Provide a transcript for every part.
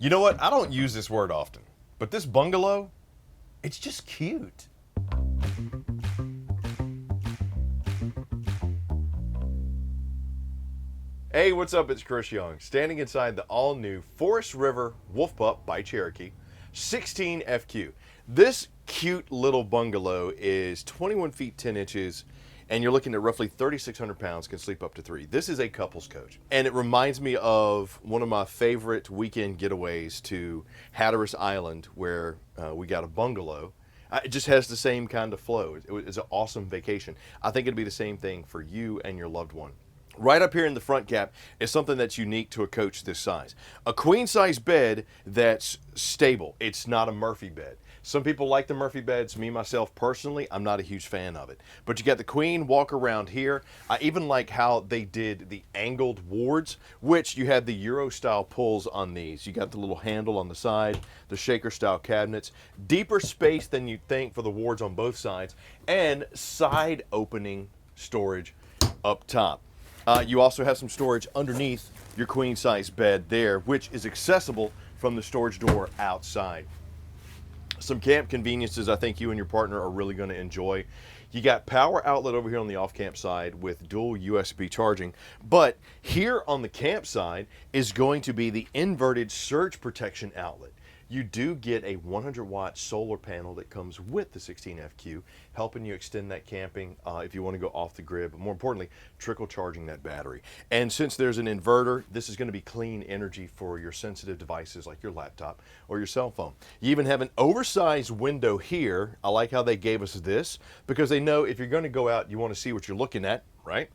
You know what? I don't use this word often, but this bungalow, it's just cute. Hey, what's up? It's Chris Young, standing inside the all-new Forest River Wolf Pup by Cherokee 16FQ. This cute little bungalow is 21 feet 10 inches, and you're looking at roughly 3,600 pounds, can sleep up to 3. This is a couple's coach, and it reminds me of one of my favorite weekend getaways to Hatteras Island, where we got a bungalow. It just has the same kind of flow. It's an awesome vacation. I think it'd be the same thing for you and your loved one. Right up here in the front gap is something that's unique to a coach this size. A queen size bed that's stable. It's not a Murphy bed. Some people like the Murphy beds. Me, myself, personally, I'm not a huge fan of it. But you got the queen walk around here. I even like how they did the angled wards, which you have the Euro style pulls on these. You got the little handle on the side, the shaker style cabinets, deeper space than you'd think for the wards on both sides, and side opening storage up top. You also have some storage underneath your queen size bed there, which is accessible from the storage door outside. Some camp conveniences I think you and your partner are really going to enjoy. You got power outlet over here on the off-camp side with dual USB charging, but here on the camp side is going to be the inverted surge protection outlet. You do get a 100-watt solar panel that comes with the 16FQ, helping you extend that camping if you want to go off the grid, but more importantly, trickle charging that battery. And since there's an inverter, this is going to be clean energy for your sensitive devices like your laptop or your cell phone. You even have an oversized window here. I like how they gave us this because they know if you're going to go out, you want to see what you're looking at, right?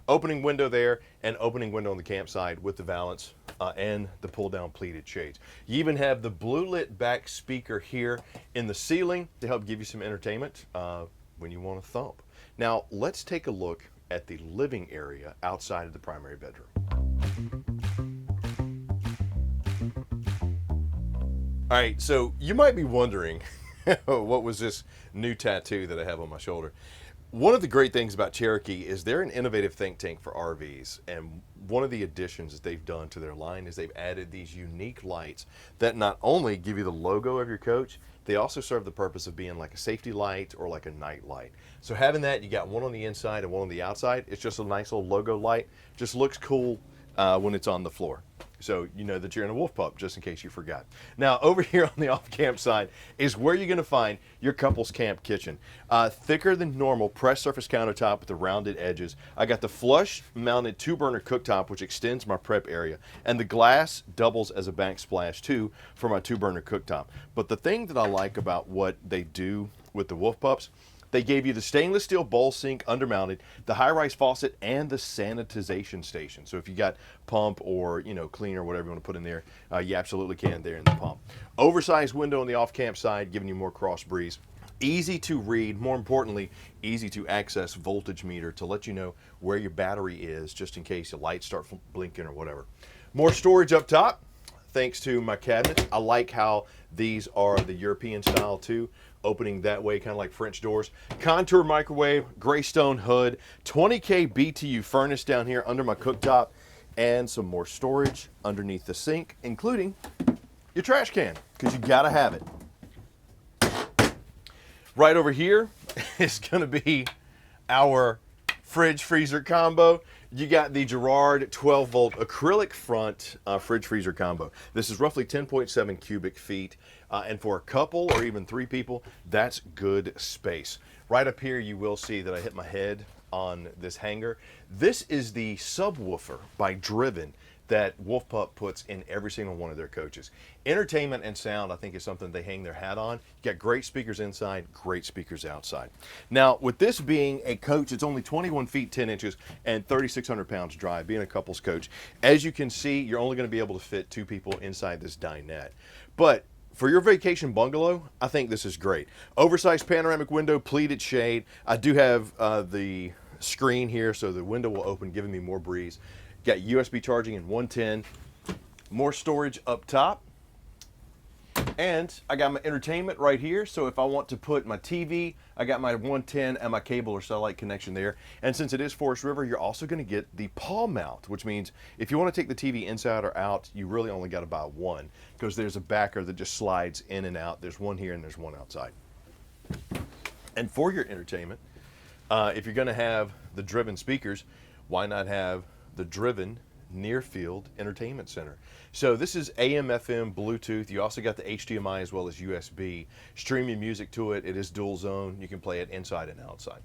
Opening window there and opening window on the campsite with the valance and the pull down pleated shades. You even have the blue lit back speaker here in the ceiling to help give you some entertainment when you want to thump. Now let's take a look at the living area outside of the primary bedroom. All right, so you might be wondering what was this new tattoo that I have on my shoulder. One of the great things about Cherokee is they're an innovative think tank for RVs, and one of the additions that they've done to their line is they've added these unique lights that not only give you the logo of your coach, they also serve the purpose of being like a safety light or like a night light. So having that, you got one on the inside and one on the outside. It's just a nice little logo light. Just looks cool when it's on the floor. So you know that you're in a Wolf Pup, just in case you forgot. Now over here on the off-camp side is where you're going to find your couple's camp kitchen. Thicker than normal pressed surface countertop with the rounded edges. I got the flush mounted 2-burner cooktop, which extends my prep area, and the glass doubles as a backsplash too for my 2-burner cooktop. But the thing that I like about what they do with the Wolf Pups, they gave you the stainless steel bowl sink undermounted, the high-rise faucet, and the sanitization station. So if you got pump or cleaner, whatever you want to put in there, you absolutely can there in the pump. Oversized window on the off-camp side, giving you more cross breeze. Easy to read, more importantly, easy to access voltage meter to let you know where your battery is, just in case your lights start blinking or whatever. More storage up top, thanks to my cabinets. I like how these are the European style too, opening that way, kind of like French doors. Contour microwave, gray stone hood, 20K BTU furnace down here under my cooktop, and some more storage underneath the sink, including your trash can, because you gotta have it. Right over here is gonna be our fridge freezer combo. You got the Girard 12-volt acrylic front fridge freezer combo. This is roughly 10.7 cubic feet, and for a couple or even 3 people, that's good space. Right up here, you will see that I hit my head on this hanger. This is the subwoofer by Driven that Wolf Pup puts in every single one of their coaches. Entertainment and sound, I think, is something they hang their hat on. You got great speakers inside, great speakers outside. Now, with this being a coach, it's only 21 feet 10 inches and 3,600 pounds dry, being a couple's coach. As you can see, you're only going to be able to fit 2 people inside this dinette. But for your vacation bungalow, I think this is great. Oversized panoramic window, pleated shade. I do have the screen here, so the window will open, giving me more breeze. Got USB charging in 110. More storage up top. And I got my entertainment right here, so if I want to put my TV, I got my 110 and my cable or satellite connection there. And since it is Forest River, you're also going to get the paw mount, which means if you want to take the TV inside or out, you really only got to buy one, because there's a backer that just slides in and out. There's one here and there's one outside. And for your entertainment, if you're going to have the driven speakers, why not have the driven near field entertainment center? So this is AM, FM, Bluetooth. You also got the HDMI as well as USB. Streaming music to it. It is dual zone. You can play it inside and outside.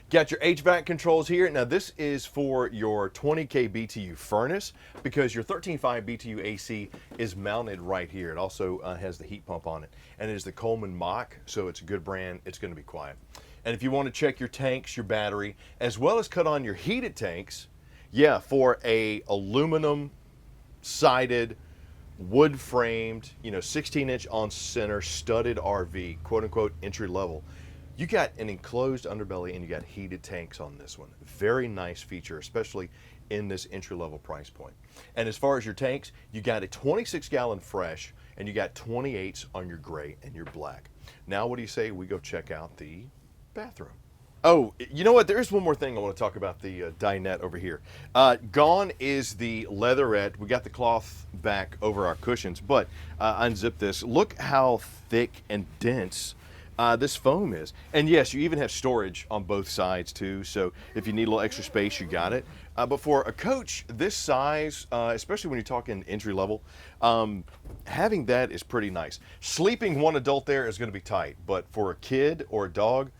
Got your HVAC controls here. Now this is for your 20K BTU furnace, because your 13.5 BTU AC is mounted right here. It also has the heat pump on it, and it is the Coleman Mach, so it's a good brand. It's going to be quiet. And if you want to check your tanks, your battery, as well as cut on your heated tanks, yeah, for a aluminum sided, wood framed, 16-inch on center studded RV, quote unquote entry level, you got an enclosed underbelly and you got heated tanks on this one. Very nice feature, especially in this entry level price point. And as far as your tanks, you got a 26-gallon fresh and you got 28s on your gray and your black. Now what do you say we go check out the bathroom? Oh, you know what? There is one more thing I want to talk about the dinette over here. Gone is the leatherette. We got the cloth back over our cushions, but unzip this. Look how thick and dense this foam is. And yes, you even have storage on both sides too. So if you need a little extra space, you got it. But for a coach this size, especially when you're talking entry level, having that is pretty nice. Sleeping one adult there is going to be tight, but for a kid or a dog,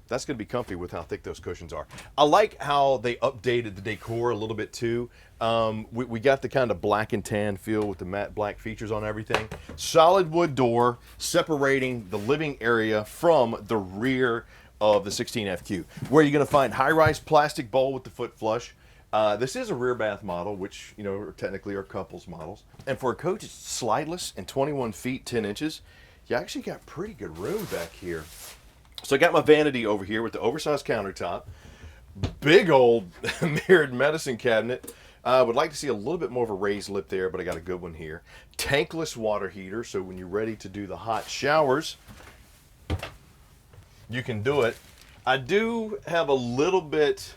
that's going to be comfy with how thick those cushions are. I like how they updated the decor a little bit too. We got the kind of black and tan feel with the matte black features on everything. Solid wood door separating the living area from the rear of the 16FQ, where you're going to find high-rise plastic bowl with the foot flush. This is a rear bath model, which technically are couples models. And for a coach, it's slideless and 21 feet 10 inches. You actually got pretty good room back here. So I got my vanity over here with the oversized countertop, big old mirrored medicine cabinet. I would like to see a little bit more of a raised lip there, but I got a good one here. Tankless water heater, so when you're ready to do the hot showers, you can do it. I do have a little bit,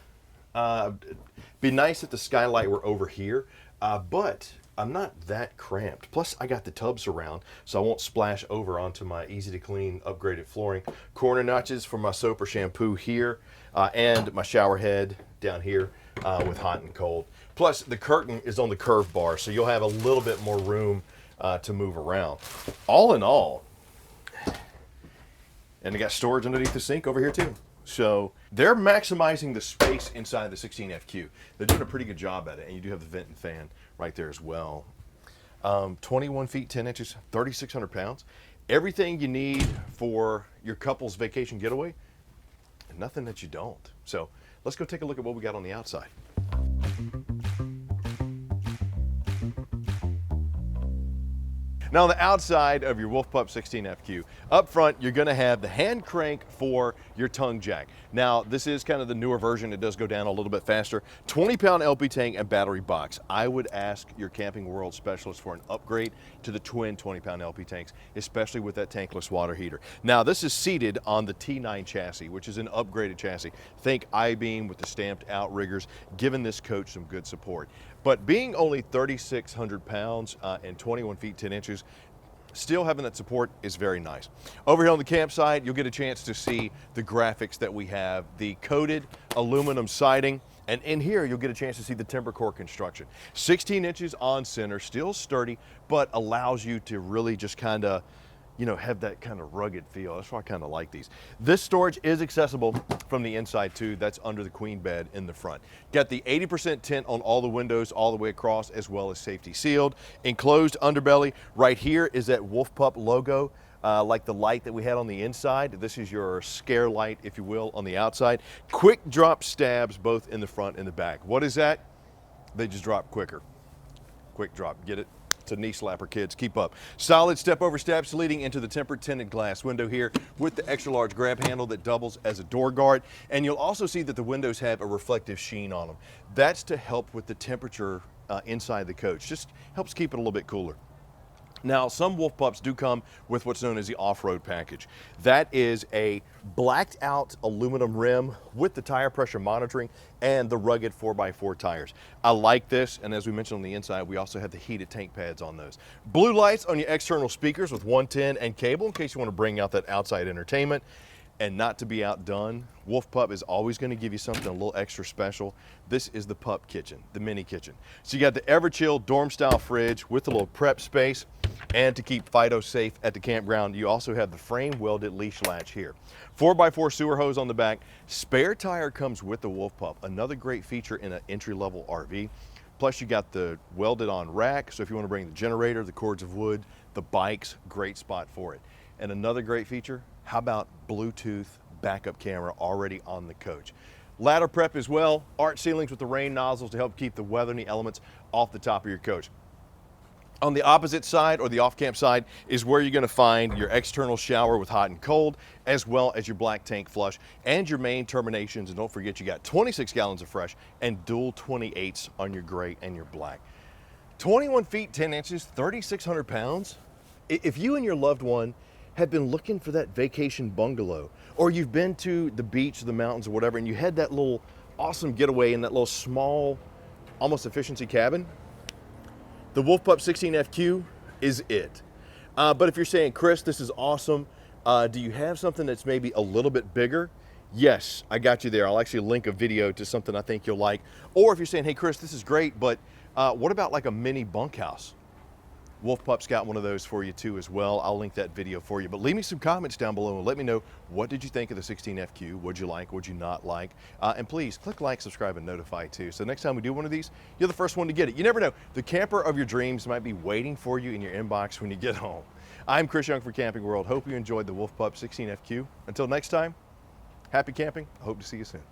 be nice if the skylight were over here, but I'm not that cramped. Plus, I got the tub surround, so I won't splash over onto my easy-to-clean upgraded flooring. Corner notches for my soap or shampoo here, and my shower head down here with hot and cold. Plus, the curtain is on the curve bar, so you'll have a little bit more room to move around. All in all, and they got storage underneath the sink over here too. So they're maximizing the space inside the 16FQ. They're doing a pretty good job at it, and you do have the vent and fan right there as well. 21 feet 10 inches, 3,600 pounds. Everything you need for your couple's vacation getaway, and nothing that you don't. So let's go take a look at what we got on the outside. Now on the outside of your Wolf Pup 16FQ, up front you're going to have the hand crank for your tongue jack. Now this is kind of the newer version. It does go down a little bit faster. 20-pound LP tank and battery box. I would ask your Camping World specialist for an upgrade to the twin 20-pound LP tanks, especially with that tankless water heater. Now this is seated on the T9 chassis, which is an upgraded chassis. Think I-beam with the stamped outriggers, giving this coach some good support. But being only 3,600 pounds and 21 feet 10 inches, still having that support is very nice. Over here on the campsite, you'll get a chance to see the graphics that we have, the coated aluminum siding, and in here you'll get a chance to see the timber core construction. 16 inches on center, still sturdy, but allows you to really just kind of have that kind of rugged feel. That's why I kind of like these. This storage is accessible from the inside too. That's under the queen bed in the front. Got the 80% tint on all the windows all the way across, as well as safety sealed. Enclosed underbelly. Right here is that Wolf Pup logo, like the light that we had on the inside. This is your scare light, if you will, on the outside. Quick drop stabs both in the front and the back. What is that? They just drop quicker. Quick drop, get it? It's a knee slapper, kids, keep up. Solid step over steps leading into the tempered tinted glass window here with the extra large grab handle that doubles as a door guard. And you'll also see that the windows have a reflective sheen on them. That's to help with the temperature inside the coach. Just helps keep it a little bit cooler. Now, some Wolf Pups do come with what's known as the off-road package. That is a blacked out aluminum rim with the tire pressure monitoring and the rugged 4x4 tires. I like this, and as we mentioned on the inside, we also have the heated tank pads on those. Blue lights on your external speakers with 110 and cable in case you want to bring out that outside entertainment. And not to be outdone, Wolf Pup is always going to give you something a little extra special. This is the Pup kitchen, the mini kitchen. So you got the ever-chill dorm-style fridge with a little prep space, and to keep Fido safe at the campground, you also have the frame-welded leash latch here. 4x4 sewer hose on the back. Spare tire comes with the Wolf Pup, another great feature in an entry-level RV. Plus you got the welded-on rack, so if you want to bring the generator, the cords of wood, the bikes, great spot for it. And another great feature, how about Bluetooth backup camera already on the coach? Ladder prep as well, arch ceilings with the rain nozzles to help keep the weather and the elements off the top of your coach. On the opposite side, or the off-camp side, is where you're gonna find your external shower with hot and cold, as well as your black tank flush and your main terminations. And don't forget, you got 26 gallons of fresh and dual 28s on your gray and your black. 21 feet, 10 inches, 3,600 pounds. If you and your loved one have been looking for that vacation bungalow, or you've been to the beach, the mountains, or whatever, and you had that little awesome getaway in that little small, almost efficiency cabin, the Wolf Pup 16FQ is it. But if you're saying, Chris, this is awesome, do you have something that's maybe a little bit bigger? Yes, I got you there. I'll actually link a video to something I think you'll like. Or if you're saying, hey, Chris, this is great, but what about like a mini bunkhouse? Wolf Pup's got one of those for you too as well. I'll link that video for you. But leave me some comments down below and let me know, what did you think of the 16FQ? What'd you like? What'd you not like? And please click like, subscribe, and notify too. So next time we do one of these, you're the first one to get it. You never know. The camper of your dreams might be waiting for you in your inbox when you get home. I'm Chris Young for Camping World. Hope you enjoyed the Wolf Pup 16FQ. Until next time, happy camping. I hope to see you soon.